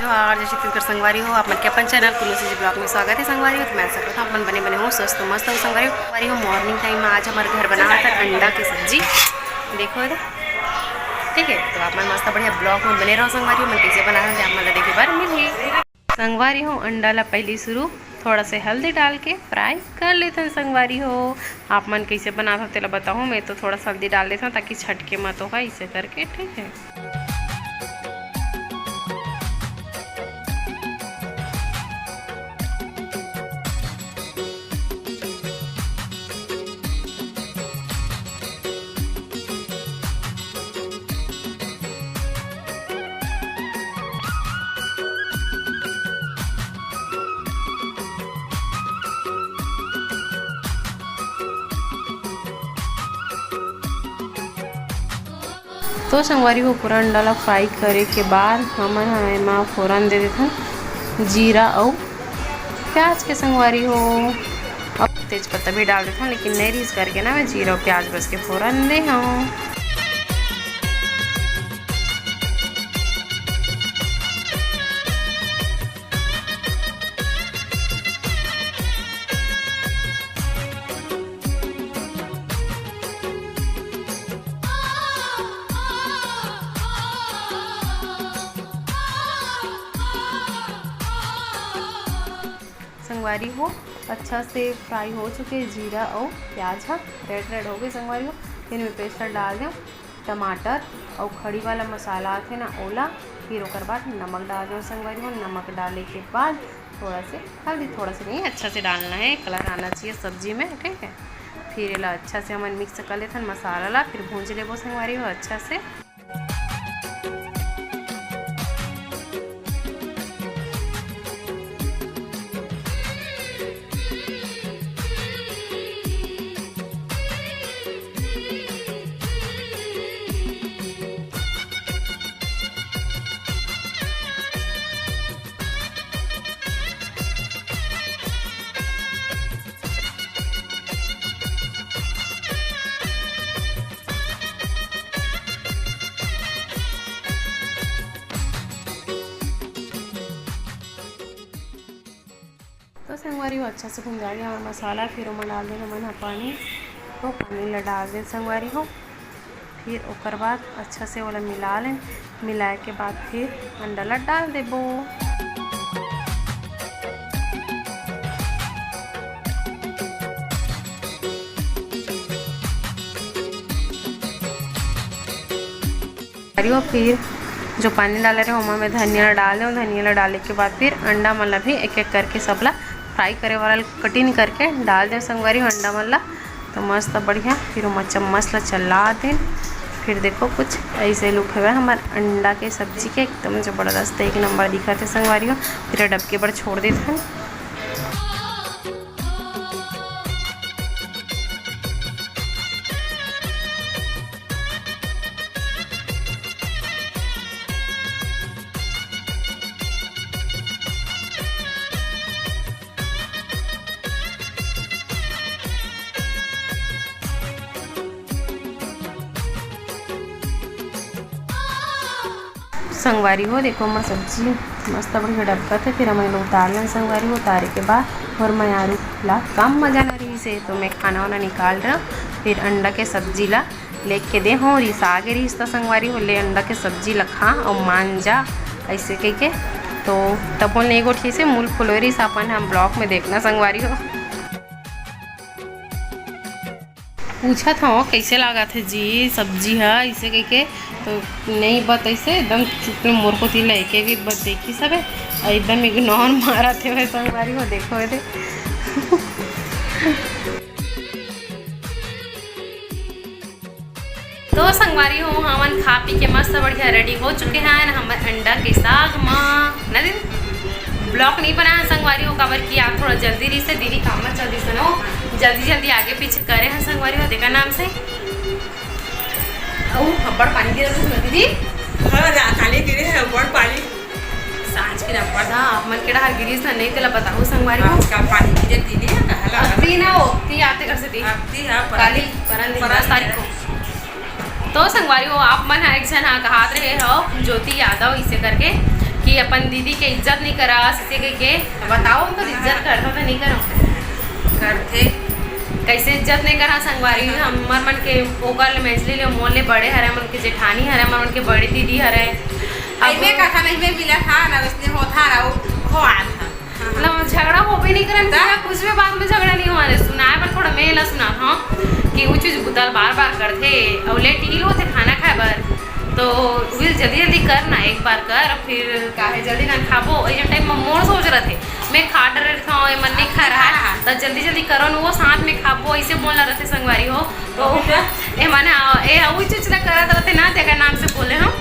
जोहार जय छत्तीसगढ़ संगवारी हो आप मन के अपन चैनल कुल्लू से ब्लॉग में स्वागत है। संगवारी हो तो मैं सब था अपन बने हो स्वस्थ हो मस्त हो संगवारी हो। मॉर्निंग टाइम में आज हमारे घर बना था अंडा की सब्जी, देखो इधर ठीक है। तो आप मन मस्त बढ़िया ब्लॉग में बने रहो संगवारी हो। मैं कैसे बना रहा आप मतलब देखे बार मिली संगवारी हो। अंडा ला पहली शुरू थोड़ा से हल्दी डाल के फ्राई कर लेते हैं संगवारी हो। आप मन कैसे बनाता तेला बताऊँ, मैं तो थोड़ा सा हल्दी डाल देता हूँ ताकि छटके मत होगा, इसे करके ठीक है। तो संगवारी हो पूरा अंडा ला फ्राई करे के बाद हमन एमा फोरन दे देथन जीरा और प्याज के संगवारी हो। अब तेज पत्ता भी डाल देता हूँ, लेकिन नहीं रीस करके ना मैं जीरा और प्याज बस के फोरन दे हूँ। संगवारी हो अच्छा से फ्राई हो चुके जीरा और प्याज हा रेड हो गए संगवारी हो। फिर मैं पेस्ट डाल दें टमाटर और खड़ी वाला मसाला आते ना ओला, फिर ओकर बाद नमक डाल दें संगवारी हो। नमक डालने के बाद थोड़ा से हल्दी, थोड़ा से नहीं अच्छा से डालना है, कलर आना चाहिए सब्जी में ठीक है। फिर ला अच्छा से हम मिक्स कर लेते हैं मसाला ला, फिर भूंज लेबो संगवारी हो अच्छा से। तो संगवारी हो अच्छा से भुंजा गया और मसाला, फिर मैं डाल देना मन पानी, तो पानी ला डाल दे संगवारी हो। फिर ओकर बाद अच्छा से वाला मिला लें, मिलाए के बाद फिर अंडा ला डाल देबो। फिर जो पानी डाले रहे वहाँ में धनिया डाल दें, धनिया डालने के बाद फिर अंडा मला भी एक एक करके सबला फ्राई करे वाला कटिंग करके डाल दें संगवारी हो अंडा मला। तो मस्त बढ़िया फिर चम्मच ला चला दें। फिर देखो कुछ ऐसे लुक है हमारे अंडा के सब्जी के, एकदम ज़बरदस्त एक नंबर दिखा थे संगवारी हो। फिर डबके पर छोड़ देते हैं। संगवारी हो देखो मैं सब्जी मस्त बढ़िया डबका थे। फिर हमें उतार लें संगवारी हो। उतारे के बाद और मैं आलू ला कम मजा ना रही से, तो मैं खाना वाना निकाल रहा। फिर अंडा के सब्जी ला लेके दे हो रिस आगे रिश्ता संगवारी हो ले अंडा के सब्जी ला खा और मान जा ऐसे कह के। तो तब बोल नहीं गोठी से मूल फुलोरी सापन हम ब्लॉग में देखना संगवारी हो। पूछा था कैसे लगा थे जी सब्जी है इसे कह के, तो नहीं बत ऐसे एकदम चुप में मोर को थी लैके भी बत देखी सब एकदम इग्नोर मारा थे वह संगवारी हो। देखो थे तो संगवारी हो हमन खा पी के मस्त बढ़िया रेडी हो चुके हैं हमारे अंडा के साग माँ ना दीदी। ब्लॉग नहीं बनाया संगवारी हो कवर किया थोड़ा जल्दी रही से दीदी काम में जल्दी सुनो जल्दी जल्दी आगे पीछे करे हैं संगवारी हो। देखा नाम से हब्बड़ पानी गिरा था दीदी। हाँ काले गिरे हैं हब्बड़ पानी सांझ के रब्बड़ था आप मन के हर गिरीस ना नहीं तेला बताऊँ संगवारी हो का पानी गिरे दीदी अभी ना होती आते घर से दी काली परन 10 तारीख को। तो संगवारी हो आप मन एक जन हाँ कहा रहे हो ज्योति यादव इसे करके, कि अपन दीदी के इज्जत नहीं करा से के बताओ तो इज्जत करता तो नहीं करो करते कैसे इज्जत नहीं करा संगवारी हमर मन के ओकर मैचली ले मोले बड़े हरे मन के जेठानी हरे मन के बड़ी दीदी हरे अइमे का था नहीं में मिला था ना उसने होता रहा हो आ था मतलब झगड़ा हो भी नहीं करन था कुछ भी बात में झगड़ा नहीं हुआ सुनाए पर थोड़ा मेला सुना था कि वो चीज बुदल बार बार करते और लेट ही होते खाना खाए बर तो विल जल्दी जल्दी कर ना एक बार कर फिर काहे जल्दी ना खाबो ये टाइम में मोर सोच रहे थे मैं खा डर था मन नहीं खा रहा है तो जल्दी जल्दी करो न वो साथ में खाबो ऐसे बोलना रहते संगवारी हो तो ए माने ए वो चीज ना करत रहते ना जगह नाम से बोले हम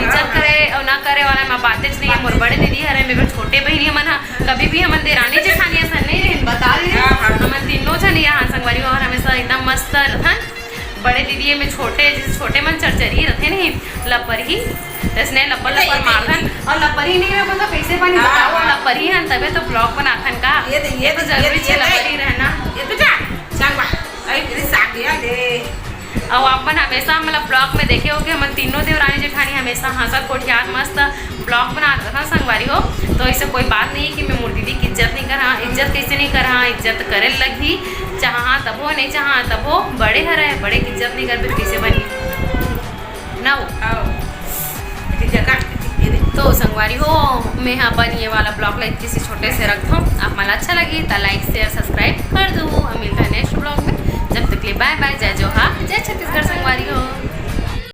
इज्जत करे और ना करे वाला मैं बातें नहीं है मोर बड़े दीदी हरे मेरे छोटे बहनी मन कभी भी हमन देरानी जेठानी ऐसा नहीं रहे बता रहे हमन तीनों जन यहाँ संगवारी और हमेशा एकदम मस्त रहन बड़े दीदी में छोटे जैसे छोटे मन चरचरी रहते नहीं लपर ही इसने लपर लपर मारथन और लपर ही नहीं रहे तो कैसे बनी बताओ लपर ही हन तबे तो ब्लॉग बनाथन का ये तो जरूरी है लपर ही रहना ये तो जा संगवा आई मेरी सागिया दे और अपन हमेशा मतलब ब्लॉग में देखे हो कि हम तीनों देवरानी जेठानी हमेशा हंसत कोठियात मस्त ब्लॉग बनाता था संगवारी हो तो ऐसे कोई बात नहीं कि मैं मोर दीदी की इज्जत नहीं करा इज्जत कैसे नहीं करा इज्जत करे लगी चाहा तब हो नहीं चाहा तब हो बड़े हर है बड़े की इज्जत नहीं कर कैसे बनी ना वो तो संगवारी हो मैं अपन ये वाला ब्लॉग लाइक किसी छोटे से रखता हूँ आप मला अच्छा लगी तो लाइक शेयर सब्सक्राइब कर दूँ मिलता है नेक्स्ट ब्लॉग में जब तक के लिए बाय बाय जय जोहार जय छत्तीसगढ़ संगवारी हो।